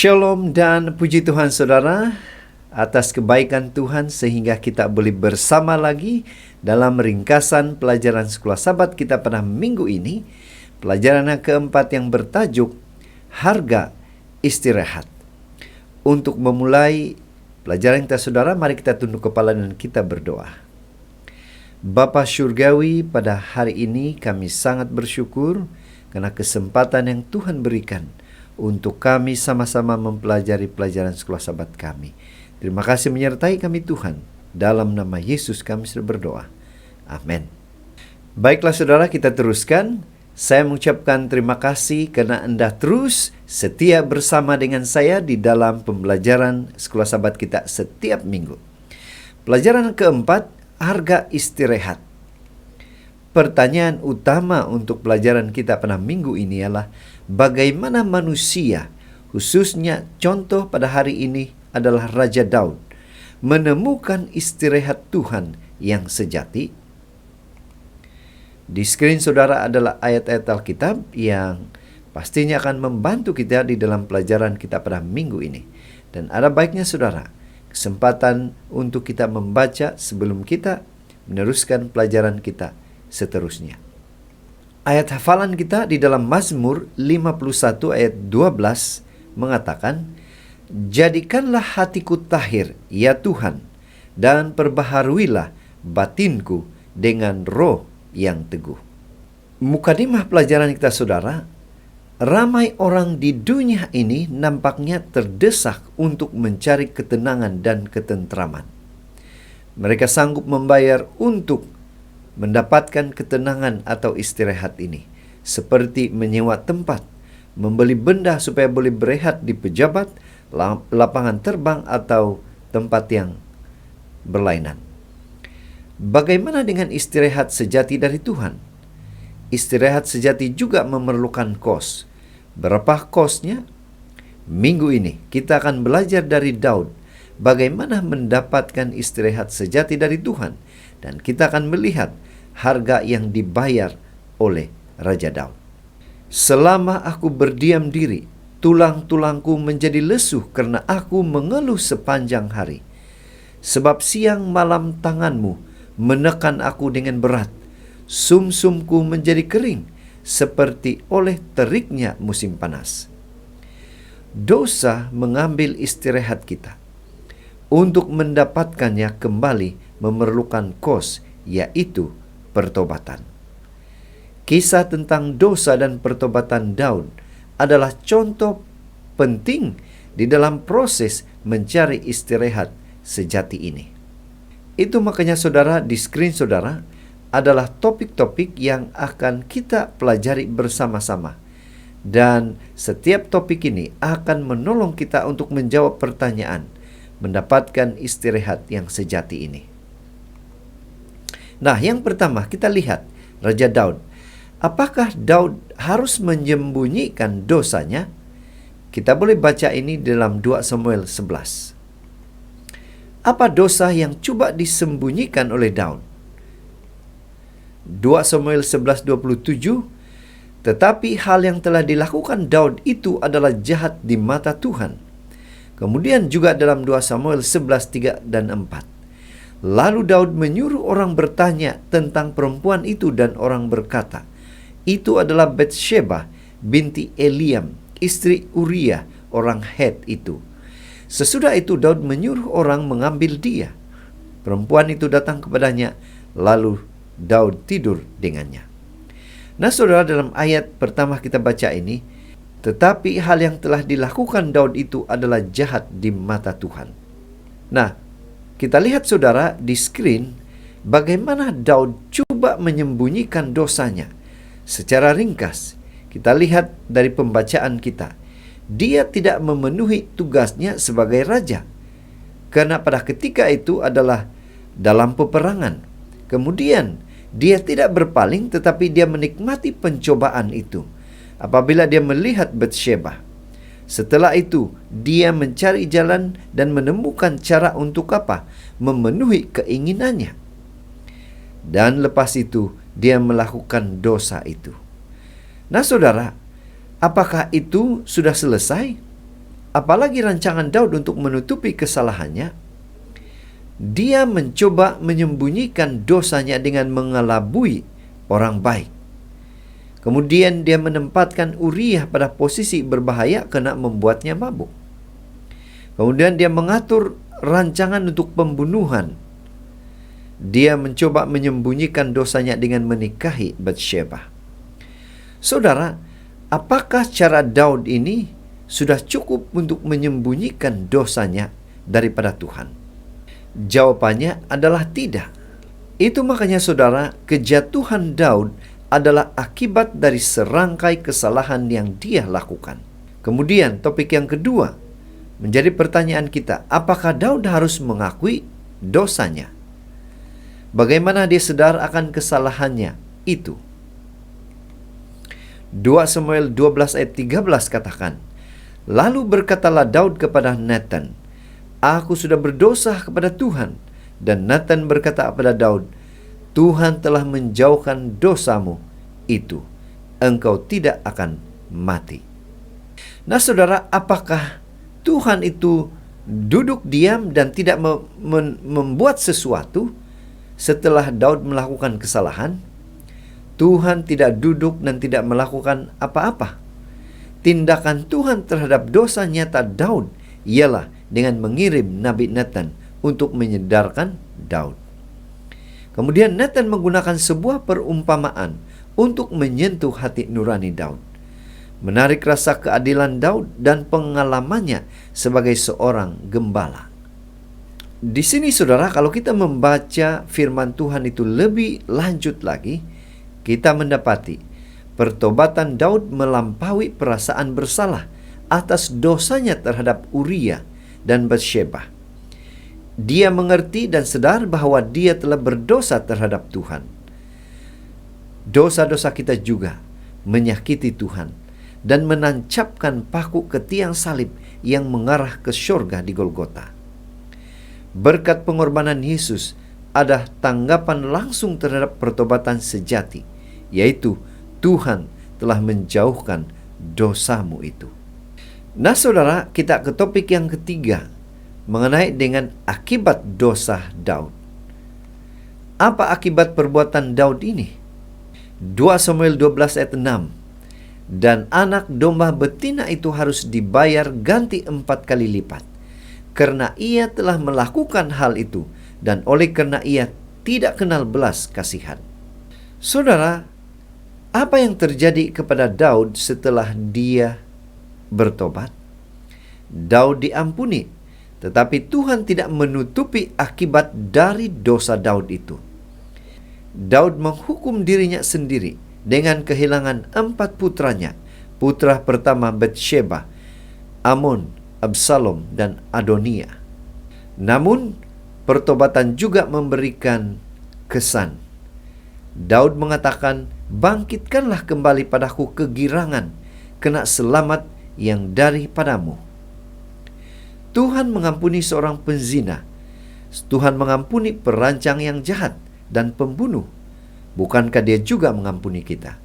Shalom dan puji Tuhan saudara atas kebaikan Tuhan sehingga kita boleh bersama lagi dalam ringkasan pelajaran sekolah Sabat kita pada minggu ini. Pelajaran yang keempat yang bertajuk Harga Istirahat. Untuk memulai pelajaran kita saudara, mari kita tunduk kepala dan kita berdoa. Bapa Syurgawi, pada hari ini kami sangat bersyukur karena kesempatan yang Tuhan berikan untuk kami sama-sama mempelajari pelajaran sekolah Sabat kami. Terima kasih menyertai kami Tuhan. Dalam nama Yesus kami sudah berdoa. Amin. Baiklah saudara, kita teruskan. Saya mengucapkan terima kasih karena Anda terus setia bersama dengan saya di dalam pembelajaran sekolah Sabat kita setiap minggu. Pelajaran keempat, harga istirahat. Pertanyaan utama untuk pelajaran kita pada minggu ini ialah bagaimana manusia, khususnya contoh pada hari ini adalah Raja Daud, menemukan istirahat Tuhan yang sejati. Di skrin saudara adalah ayat-ayat Alkitab yang pastinya akan membantu kita di dalam pelajaran kita pada minggu ini. Dan ada baiknya saudara, kesempatan untuk kita membaca sebelum kita meneruskan pelajaran kita seterusnya. Ayat hafalan kita di dalam Mazmur 51 ayat 12 mengatakan, "Jadikanlah hatiku tahir, ya Tuhan, dan perbaharuilah batinku dengan roh yang teguh." Mukadimah pelajaran kita saudara, ramai orang di dunia ini nampaknya terdesak untuk mencari ketenangan dan ketentraman. Mereka sanggup membayar untuk mendapatkan ketenangan atau istirahat ini, seperti menyewa tempat, membeli benda supaya boleh berehat di pejabat, lapangan terbang, atau tempat yang berlainan. Bagaimana dengan istirahat sejati dari Tuhan? Istirahat sejati juga memerlukan kos. Berapa kosnya? Minggu ini kita akan belajar dari Daud bagaimana mendapatkan istirahat sejati dari Tuhan, dan kita akan melihat harga yang dibayar oleh Raja Daud. "Selama aku berdiam diri, tulang-tulangku menjadi lesuh karena aku mengeluh sepanjang hari. Sebab siang malam tanganmu menekan aku dengan berat. Sumsumku menjadi kering seperti oleh teriknya musim panas." Dosa mengambil istirahat kita. Untuk mendapatkannya kembali memerlukan kos, yaitu pertobatan. Kisah tentang dosa dan pertobatan Daud adalah contoh penting di dalam proses mencari istirahat sejati ini. Itu makanya saudara, di skrin saudara adalah topik-topik yang akan kita pelajari bersama-sama. Dan setiap topik ini akan menolong kita untuk menjawab pertanyaan, mendapatkan istirahat yang sejati ini. Nah, yang pertama kita lihat Raja Daud. Apakah Daud harus menyembunyikan dosanya? Kita boleh baca ini dalam 2 Samuel 11. Apa dosa yang coba disembunyikan oleh Daud? 2 Samuel 11:27, "Tetapi hal yang telah dilakukan Daud itu adalah jahat di mata Tuhan." Kemudian juga dalam 2 Samuel 11:3 dan 4. "Lalu Daud menyuruh orang bertanya tentang perempuan itu dan orang berkata, 'Itu adalah Batsheba binti Eliam, istri Uriah orang Het itu.' Sesudah itu Daud menyuruh orang mengambil dia. Perempuan itu datang kepadanya, lalu Daud tidur dengannya." Nah saudara, dalam ayat pertama kita baca ini, tetapi hal yang telah dilakukan Daud itu adalah jahat di mata Tuhan. Nah, kita lihat saudara di skrin bagaimana Daud coba menyembunyikan dosanya. Secara ringkas, kita lihat dari pembacaan kita. Dia tidak memenuhi tugasnya sebagai raja, karena pada ketika itu adalah dalam peperangan. Kemudian, dia tidak berpaling tetapi dia menikmati pencobaan itu apabila dia melihat Batsheba. Setelah itu, dia mencari jalan dan menemukan cara untuk apa? Memenuhi keinginannya. Dan lepas itu, dia melakukan dosa itu. Nah saudara, apakah itu sudah selesai? apalagi rancangan Daud untuk menutupi kesalahannya, dia mencoba menyembunyikan dosanya dengan mengelabui orang baik. Kemudian dia menempatkan Uriah pada posisi berbahaya karena membuatnya mabuk. Kemudian dia mengatur rancangan untuk pembunuhan. Dia mencoba menyembunyikan dosanya dengan menikahi Batsyeba. Saudara, apakah cara Daud ini sudah cukup untuk menyembunyikan dosanya daripada Tuhan? Jawabannya adalah tidak. Itu makanya saudara, kejatuhan Daud adalah akibat dari serangkai kesalahan yang dia lakukan. Kemudian topik yang kedua menjadi pertanyaan kita, apakah Daud harus mengakui dosanya? Bagaimana dia sadar akan kesalahannya itu? 2 Samuel 12 ayat 13 katakan, lalu berkatalah Daud kepada Nathan, aku sudah berdosa kepada Tuhan. Dan Nathan berkata kepada Daud, Tuhan telah menjauhkan dosamu itu. Engkau tidak akan mati. Nah saudara, apakah Tuhan itu duduk diam dan tidak membuat sesuatu setelah Daud melakukan kesalahan? Tuhan tidak duduk dan tidak melakukan apa-apa. Tindakan Tuhan terhadap dosa nyata Daud ialah dengan mengirim Nabi Nathan untuk menyadarkan Daud. Kemudian Nathan menggunakan sebuah perumpamaan untuk menyentuh hati nurani Daud, menarik rasa keadilan Daud dan pengalamannya sebagai seorang gembala. Di sini saudara, kalau kita membaca firman Tuhan itu lebih lanjut lagi, kita mendapati pertobatan Daud melampaui perasaan bersalah atas dosanya terhadap Uriah dan Batsyeba. Dia mengerti dan sadar bahwa dia telah berdosa terhadap Tuhan. Dosa-dosa kita juga menyakiti Tuhan dan menancapkan paku ke tiang salib yang mengarah ke syurga di Golgota. Berkat pengorbanan Yesus, ada tanggapan langsung terhadap pertobatan sejati, yaitu Tuhan telah menjauhkan dosamu itu. Nah saudara, kita ke topik yang ketiga, mengenai dengan akibat dosa Daud. Apa akibat perbuatan Daud ini? 2 Samuel 12 ayat 6. Dan anak domba betina itu harus dibayar ganti 4 kali lipat, karena ia telah melakukan hal itu, dan oleh karena ia tidak kenal belas kasihan. Saudara, apa yang terjadi kepada Daud setelah dia bertobat? Daud diampuni, tetapi Tuhan tidak menutupi akibat dari dosa Daud itu. Daud menghukum dirinya sendiri dengan kehilangan 4 putranya. Putra pertama Batsyeba, Amnon, Absalom, dan Adonia. Namun, pertobatan juga memberikan kesan. Daud mengatakan, bangkitkanlah kembali padaku kegirangan, kena selamat yang daripadamu. Tuhan mengampuni seorang penzina. Tuhan mengampuni perancang yang jahat dan pembunuh. Bukankah dia juga mengampuni kita?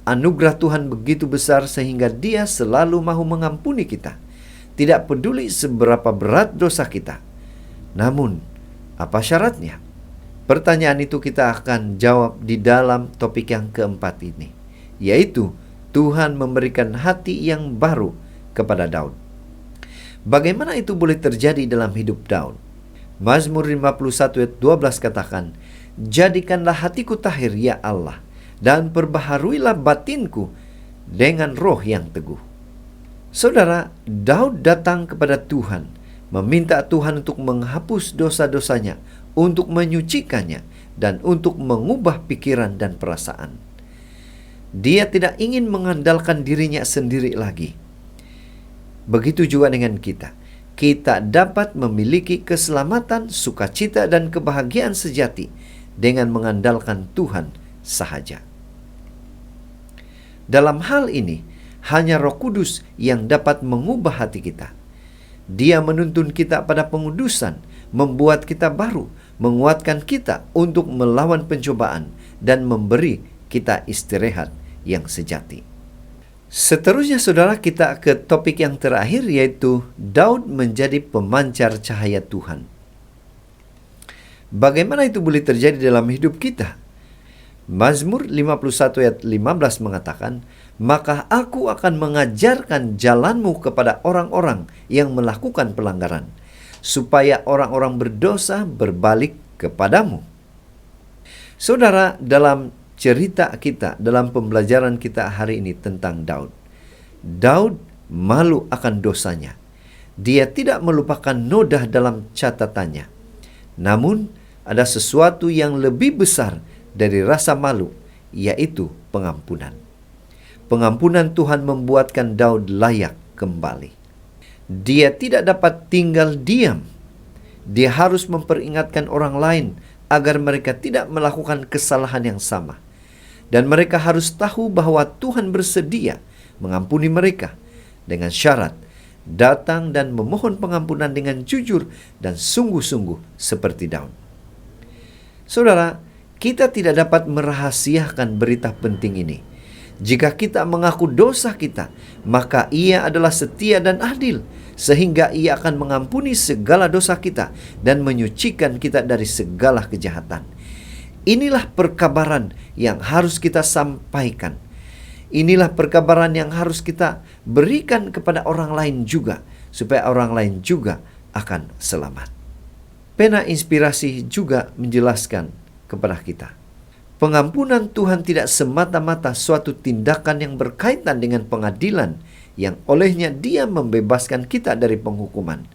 Anugerah Tuhan begitu besar sehingga dia selalu mahu mengampuni kita. Tidak peduli seberapa berat dosa kita. Namun, apa syaratnya? Pertanyaan itu kita akan jawab di dalam topik yang keempat ini, yaitu Tuhan memberikan hati yang baru kepada Daud. Bagaimana itu boleh terjadi dalam hidup Daud? Mazmur 51 ayat 12 katakan, jadikanlah hatiku tahir ya Allah, dan perbaharuilah batinku dengan roh yang teguh. Saudara, Daud datang kepada Tuhan, meminta Tuhan untuk menghapus dosa-dosanya, untuk menyucikannya, dan untuk mengubah pikiran dan perasaan. Dia tidak ingin mengandalkan dirinya sendiri lagi. Begitu juga dengan kita. Kita dapat memiliki keselamatan, sukacita, dan kebahagiaan sejati dengan mengandalkan Tuhan sahaja. Dalam hal ini, hanya Roh Kudus yang dapat mengubah hati kita. Dia menuntun kita pada pengudusan, membuat kita baru, menguatkan kita untuk melawan pencobaan, dan memberi kita istirahat yang sejati. Seterusnya saudara, kita ke topik yang terakhir, yaitu Daud menjadi pemancar cahaya Tuhan. Bagaimana itu boleh terjadi dalam hidup kita? Mazmur 51 ayat 15 mengatakan, "Maka aku akan mengajarkan jalanmu kepada orang-orang yang melakukan pelanggaran, supaya orang-orang berdosa berbalik kepadamu." Saudara, dalam cerita kita, dalam pembelajaran kita hari ini tentang Daud, Daud malu akan dosanya. Dia tidak melupakan noda dalam catatannya. Namun, ada sesuatu yang lebih besar dari rasa malu, yaitu pengampunan. Pengampunan Tuhan membuatkan Daud layak kembali. Dia tidak dapat tinggal diam. Dia harus memperingatkan orang lain agar mereka tidak melakukan kesalahan yang sama. Dan mereka harus tahu bahwa Tuhan bersedia mengampuni mereka dengan syarat datang dan memohon pengampunan dengan jujur dan sungguh-sungguh seperti Daud. Saudara, kita tidak dapat merahasiakan berita penting ini. Jika kita mengaku dosa kita, maka Ia adalah setia dan adil, sehingga Ia akan mengampuni segala dosa kita dan menyucikan kita dari segala kejahatan. Inilah perkabaran yang harus kita sampaikan. Inilah perkabaran yang harus kita berikan kepada orang lain juga, supaya orang lain juga akan selamat. Pena Inspirasi juga menjelaskan kepada kita, pengampunan Tuhan tidak semata-mata suatu tindakan yang berkaitan dengan pengadilan yang olehnya Dia membebaskan kita dari penghukuman.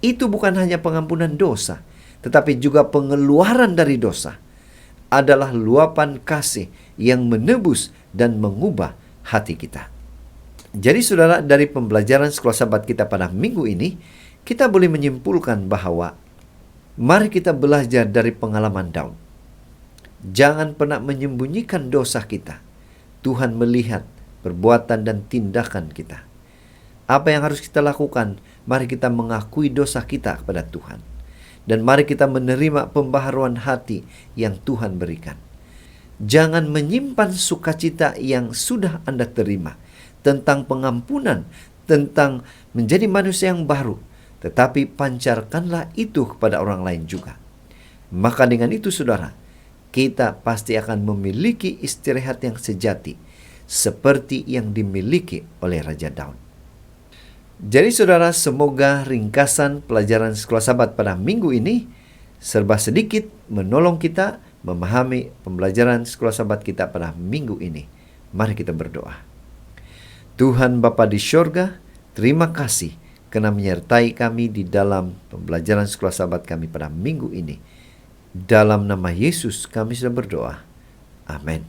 Itu bukan hanya pengampunan dosa, tetapi juga pengeluaran dari dosa. Adalah luapan kasih yang menebus dan mengubah hati kita. Jadi saudara, dari pembelajaran Sekolah Sabat kita pada minggu ini, kita boleh menyimpulkan bahwa mari kita belajar dari pengalaman Daud. Jangan pernah menyembunyikan dosa kita. Tuhan melihat perbuatan dan tindakan kita. Apa yang harus kita lakukan? Mari kita mengakui dosa kita kepada Tuhan. Dan mari kita menerima pembaharuan hati yang Tuhan berikan. Jangan menyimpan sukacita yang sudah Anda terima tentang pengampunan, tentang menjadi manusia yang baru. Tetapi pancarkanlah itu kepada orang lain juga. Maka dengan itu saudara, kita pasti akan memiliki istirahat yang sejati, seperti yang dimiliki oleh Raja Daud. Jadi saudara, semoga ringkasan pelajaran Sekolah Sabat pada minggu ini serba sedikit menolong kita memahami pembelajaran Sekolah Sabat kita pada minggu ini. Mari kita berdoa. Tuhan Bapa di syurga, terima kasih karena menyertai kami di dalam pembelajaran Sekolah Sabat kami pada minggu ini. Dalam nama Yesus kami sudah berdoa. Amin.